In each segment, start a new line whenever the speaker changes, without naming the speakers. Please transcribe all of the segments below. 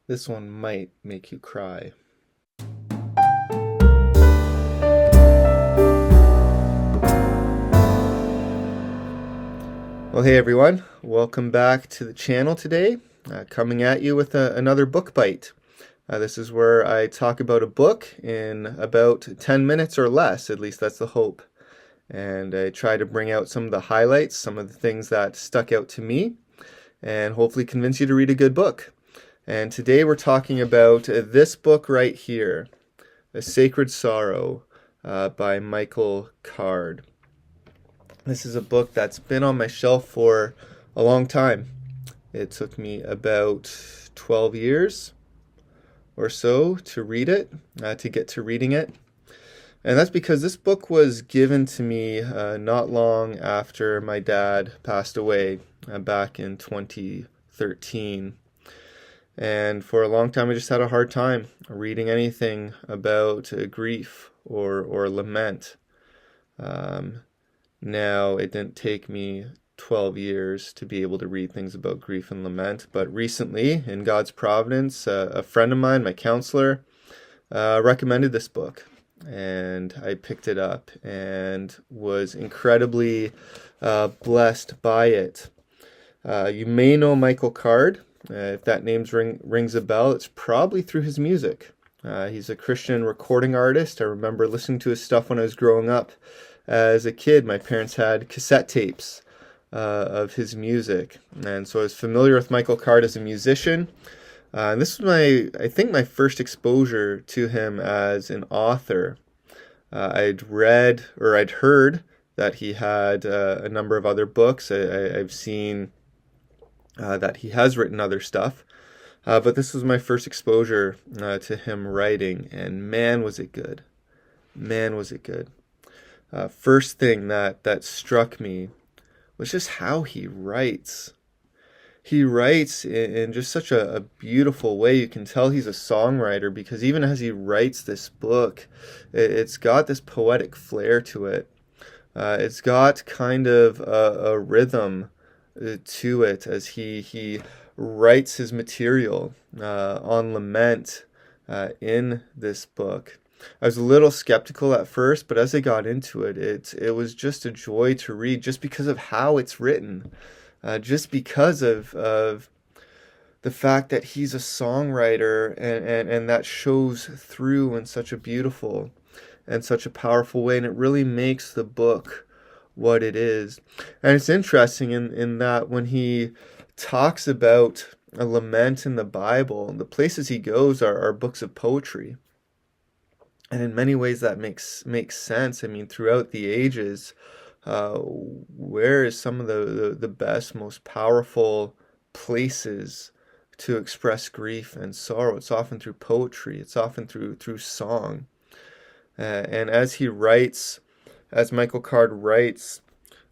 This one might make you cry. Well, hey everyone, welcome back to the channel today. Coming at you with another book bite. This is where I talk about a book in about 10 minutes or less, at least that's the hope. And I try to bring out some of the highlights, some of the things that stuck out to me, and hopefully convince you to read a good book. And today we're talking about this book right here, A Sacred Sorrow by Michael Card. This is a book that's been on my shelf for a long time. It took me about 12 years or so to read it, to get to reading it. And that's because this book was given to me not long after my dad passed away back in 2013. And for a long time I just had a hard time reading anything about grief or lament. Now, it didn't take me 12 years to be able to read things about grief and lament, but recently, in God's providence, a friend of mine, my counselor, recommended this book, and I picked it up and was incredibly blessed by it. You may know Michael Card. If that name rings a bell, it's probably through his music. He's a Christian recording artist. I remember listening to his stuff when I was growing up. As a kid, my parents had cassette tapes of his music, and so I was familiar with Michael Card as a musician. And this was I think my first exposure to him as an author. I'd read or I'd heard that he had a number of other books. I've seen that he has written other stuff, but this was my first exposure to him writing, and man, was it good. Man, was it good. First thing that struck me was just how he writes. He writes in just such a beautiful way. You can tell he's a songwriter because even as he writes this book, it's got this poetic flair to it. It's got kind of a rhythm to it as he writes his material on lament in this book. I was a little skeptical at first, but as I got into it, it was just a joy to read just because of how it's written, just because of the fact that he's a songwriter and that shows through in such a beautiful and such a powerful way, and it really makes the book what it is. And it's interesting in that when he talks about a lament in the Bible, the places he goes are books of poetry. And in many ways that makes sense. I mean, throughout the ages, where is some of the best, most powerful places to express grief and sorrow? It's often through poetry. It's often through song. And as Michael Card writes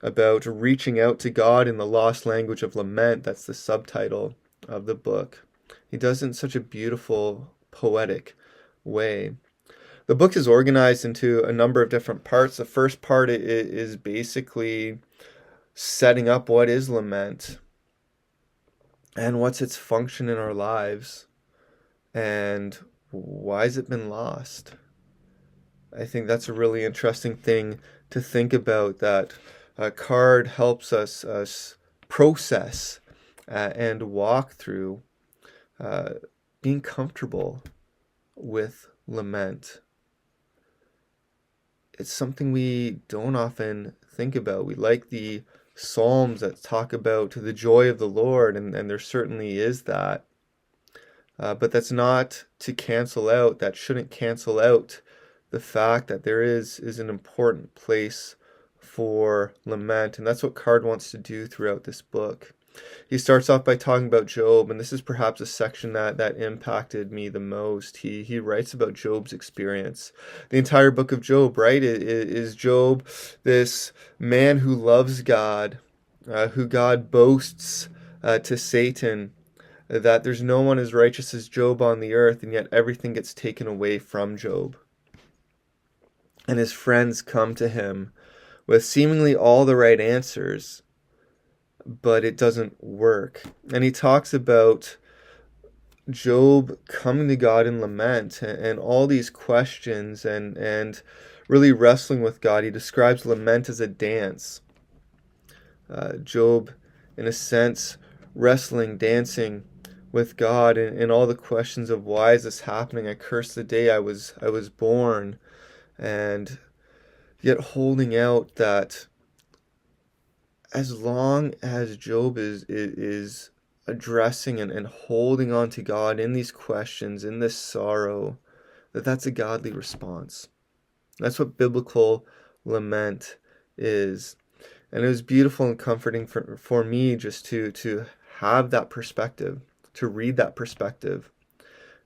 about reaching out to God in the lost language of lament, that's the subtitle of the book, he does it in such a beautiful, poetic way. The book is organized into a number of different parts. The first part is basically setting up what is lament and what's its function in our lives and why has it been lost. I think that's a really interesting thing to think about, that Card helps us process and walk through being comfortable with lament. It's something we don't often think about. We like the Psalms that talk about the joy of the Lord, and there certainly is that. But that's not to cancel out, that shouldn't cancel out the fact that there is an important place for lament. And that's what Card wants to do throughout this book. He starts off by talking about Job, and this is perhaps a section that impacted me the most. He writes about Job's experience. The entire book of Job, right, is Job, this man who loves God, who God boasts to Satan, that there's no one as righteous as Job on the earth, and yet everything gets taken away from Job. And his friends come to him with seemingly all the right answers, but it doesn't work. And he talks about Job coming to God in lament and all these questions and really wrestling with God. He describes lament as a dance. Job, in a sense, wrestling, dancing with God and all the questions of why is this happening? I curse the day I was born, and yet holding out that as long as Job is addressing and holding on to God in these questions, in this sorrow, that's a godly response. That's what biblical lament is. And it was beautiful and comforting for me just to have that perspective, to read that perspective,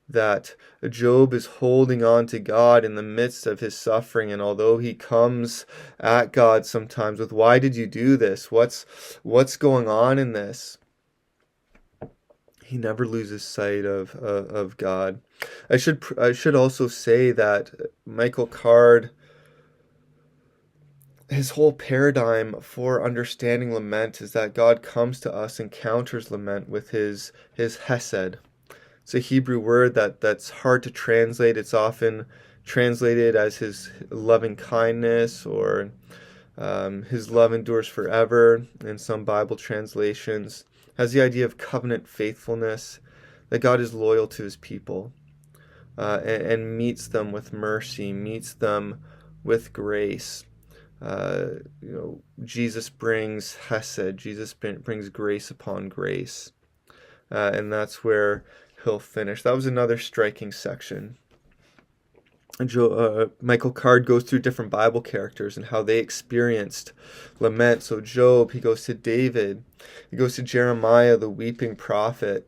that Job is holding on to God in the midst of his suffering. And although he comes at God sometimes with, why did you do this? What's going on in this? He never loses sight of God. I should also say that Michael Card, his whole paradigm for understanding lament is that God comes to us and counters lament with his hesed. It's a Hebrew word that's hard to translate. It's often translated as his loving kindness, or his love endures forever in some Bible translations. It has the idea of covenant faithfulness, that God is loyal to his people, and meets them with mercy, meets them with grace. Jesus brings hesed. Jesus brings grace upon grace, and that's where he'll finish. That was another striking section. Michael Card goes through different Bible characters and how they experienced lament. So Job, he goes to David, he goes to Jeremiah, the weeping prophet,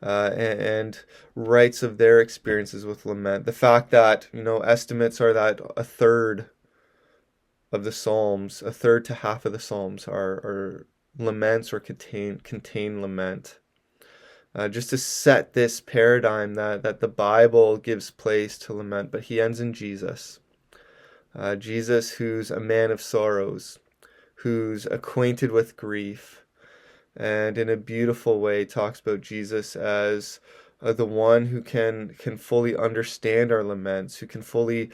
and writes of their experiences with lament. The fact that, estimates are that a third of the Psalms, a third to half of the Psalms are laments or contain lament. Just to set this paradigm that the Bible gives place to lament, but he ends in Jesus. Jesus, who's a man of sorrows, who's acquainted with grief, and in a beautiful way talks about Jesus as the one who can fully understand our laments, who can fully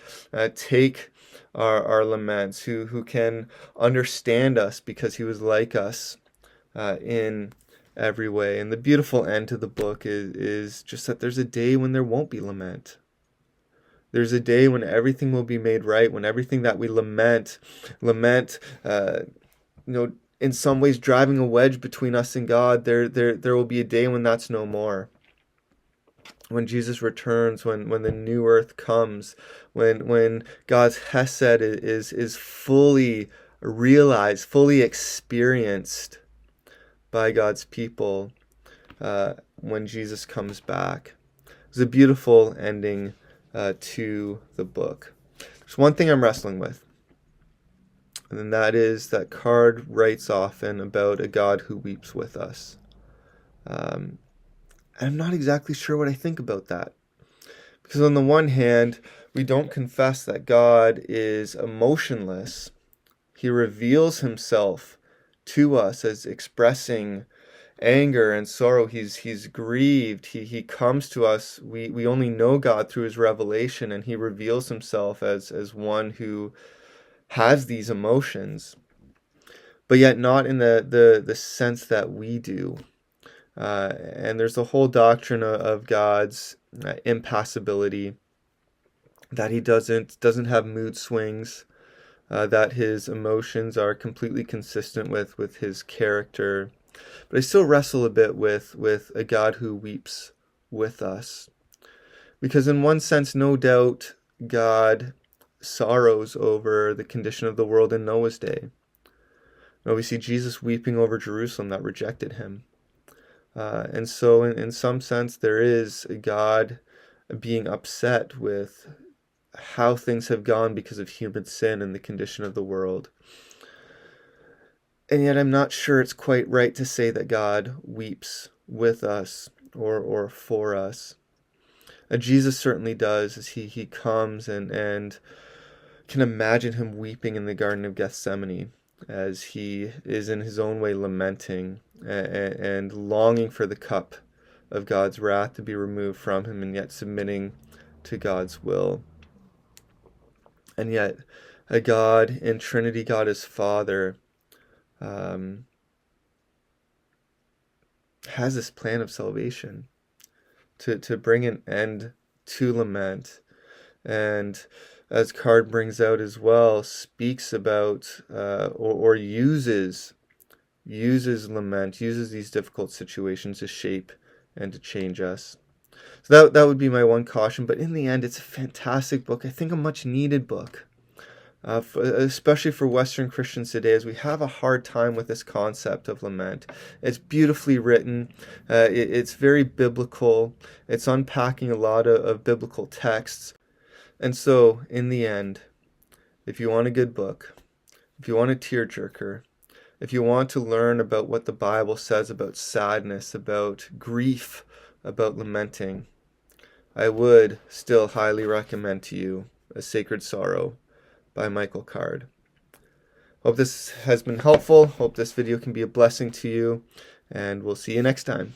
take our laments, who can understand us because he was like us in every way. And the beautiful end to the book is just that there's a day when there won't be lament. There's a day when everything will be made right, when everything that we lament, in some ways driving a wedge between us and God, there will be a day when that's no more. When Jesus returns, when the new earth comes, when God's hesed is fully realized, fully experienced by God's people, when Jesus comes back. It's a beautiful ending to the book. There's one thing I'm wrestling with, and that is that Card writes often about a God who weeps with us. I'm not exactly sure what I think about that. Because on the one hand, we don't confess that God is emotionless. He reveals himself to us as expressing anger and sorrow. He's grieved. He comes to us. We only know God through his revelation, and he reveals himself as one who has these emotions, but yet not in the sense that we do. And there's a whole doctrine of God's impassibility, that he doesn't have mood swings, that his emotions are completely consistent with his character. But I still wrestle a bit with a God who weeps with us. Because in one sense, no doubt, God sorrows over the condition of the world in Noah's day. We see Jesus weeping over Jerusalem that rejected him. And so in some sense, there is a God being upset with how things have gone because of human sin and the condition of the world. And yet I'm not sure it's quite right to say that God weeps with us or for us. Jesus certainly does, as he comes and can imagine him weeping in the Garden of Gethsemane as he is in his own way lamenting and longing for the cup of God's wrath to be removed from him, and yet submitting to God's will. And yet, a God in Trinity, God as Father, has this plan of salvation to bring an end to lament. And as Card brings out as well, speaks about or uses lament, uses these difficult situations to shape and to change us. So that would be my one caution. But in the end, it's a fantastic book. I think a much needed book, especially for Western Christians today, as we have a hard time with this concept of lament. It's beautifully written. It's very biblical. It's unpacking a lot of biblical texts. And so, in the end, if you want a good book, if you want a tearjerker, if you want to learn about what the Bible says about sadness, about grief, about lamenting, I would still highly recommend to you A Sacred Sorrow by Michael Card. Hope this has been helpful. Hope this video can be a blessing to you, and we'll see you next time.